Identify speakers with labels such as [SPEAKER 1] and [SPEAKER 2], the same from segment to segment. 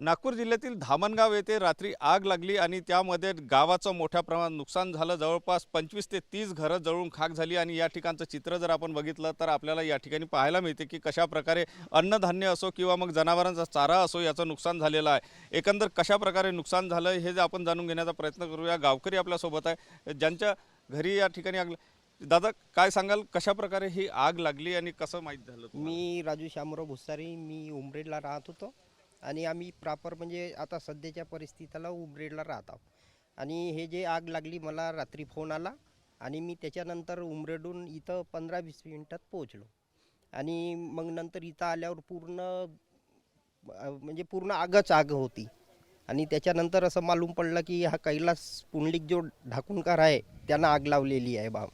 [SPEAKER 1] नागपूर जिल्ह्यातील धामणगाव येथे रात्री आग लागली आणि त्यामध्ये गावाचं मोठ्या प्रमाणात नुकसान झालं। जवळपास 25 ते 30 घरं जळून खाक झाली आणि या ठिकाणचं चित्र जर आपण बघितलं तर आपल्याला या ठिकाणी पाहायला मिळते की कशा प्रकारे अन्नधान्य असो किंवा मग जनावरांचा चारा असो याचं नुकसान झालेलं आहे। एकंदर कशा प्रकारे नुकसान झालं हे जे आपण जाणून घेण्याचा प्रयत्न करूया। गावकरी आपल्यासोबत आहे ज्यांच्या घरी या ठिकाणी आग। दादा काय सांगाल, कशा प्रकारे ही आग लागली आणि कसं माहीत झालं तुम्हाला?
[SPEAKER 2] मी राजू शामराव भुसारी, मी उमरेडला राहत होतो आणि आम्ही प्रॉपर म्हणजे आता सध्याच्या परिस्थितीला उमरेडला राहत आहोत। आणि हे जे आग लागली मला रात्री फोन आला आणि मी त्याच्यानंतर उमरेडून इथं 15-20 मिनिटात पोहोचलो। आणि मग नंतर इथं आल्यावर म्हणजे पूर्ण आगच आग होती। आणि त्याच्यानंतर असं मालूम पडलं की हा कैलास पुंडलिक जो ढाकुणकार आहे त्यानं आग लावलेली आहे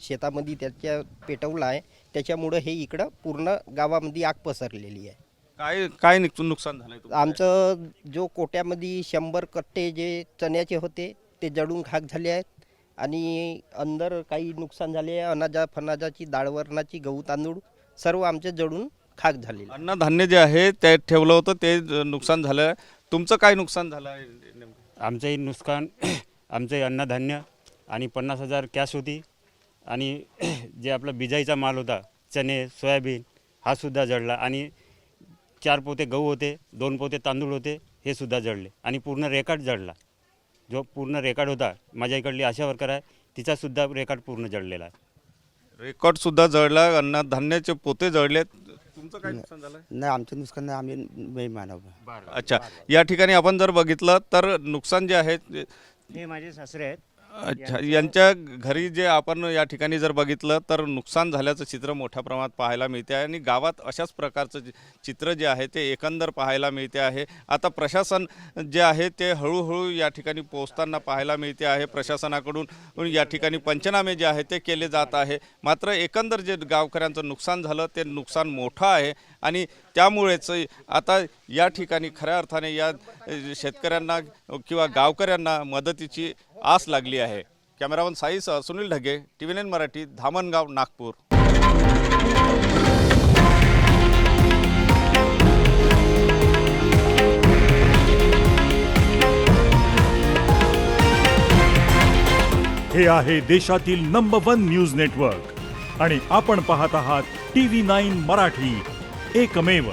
[SPEAKER 2] शेतामध्ये, त्याच्या पेटवला आहे, त्याच्यामुळं हे इकडं पूर्ण गावामध्ये आग पसरलेली आहे।
[SPEAKER 1] काय काय नुकसान झालंय तुमचं?
[SPEAKER 2] आमचं जो कोट्यामध्ये 100 कट्टे जे चण्याचे होते ते जळून खाक झाले आहेत आणि अंदर काही नुकसान झाले आहे। फनाजाची डाळवरणाची गहू तांदूळ सर्व आमचे जळून खाक झालेले।
[SPEAKER 1] अन्नधान्य जे आहे ते ठेवलं होतं ते नुकसान झालं। तुमचं काय नुकसान झालं आहे नेमकं?
[SPEAKER 3] आमचंही नुकसान आमचे अन्नधान्य आणि 50,000 कॅश होती आणि जे आपला बिजाईचा माल होता चणे सोयाबीन हा सुद्धा जळला आणि 4 पोते गहू होते, 2 पोते तांदूळ होते, हे सुद्धा जळले आणि पूर्ण रेकॉर्ड जळला। जो पूर्ण रेकॉर्ड होता, माझ्या इकडली आशा वर्कर आहे तिचासुद्धा रेकॉर्ड पूर्ण जळलेला आहे।
[SPEAKER 1] रेकॉर्ड सुद्धा जळला, अन्नधान्याचे पोते जळले। तुमचं काय नुकसान झालं?
[SPEAKER 4] नाही, आमचं नुकसान नाही, आम्ही बेईमानव।
[SPEAKER 1] अच्छा, या ठिकाणी आपण जर बघितलं तर नुकसान जे आहे
[SPEAKER 3] हे माझे सासरे आहेत।
[SPEAKER 1] अच्छा, यांच्या घरी जे आपण या ठिकाणी जर बघितलं तर नुकसान झाल्याचं चित्र मोठ्या प्रमाणात पाहायला मिळते आहे आणि गावात अशाच प्रकारचं चित्र जे आहे ते एकंदर पाहायला मिळते आहे। आता जे आहे ते हळूहळू या ठिकाणी पोहोचताना पाहायला मिळते आहे। प्रशासनाकडून या ठिकाणी पंचनामे जे आहे ते केले जात आहे। मात्र एकंदर जे गावकऱ्यांचं नुकसान झालं ते नुकसान मोठं आहे आणि त्यामुळेच आता या ठिकाणी खऱ्या अर्थाने या शेतकऱ्यांना किंवा गावकऱ्यांना मदतीची आस लागली आहे। कॅमेरामन साईसह सुनील ढगे, TVN मराठी, धामणगाव, नागपूर।
[SPEAKER 5] हे आहे देशातील नंबर 1 न्यूज नेटवर्क आणि आपण पाहत आहात TV9 मराठी, एकमेव।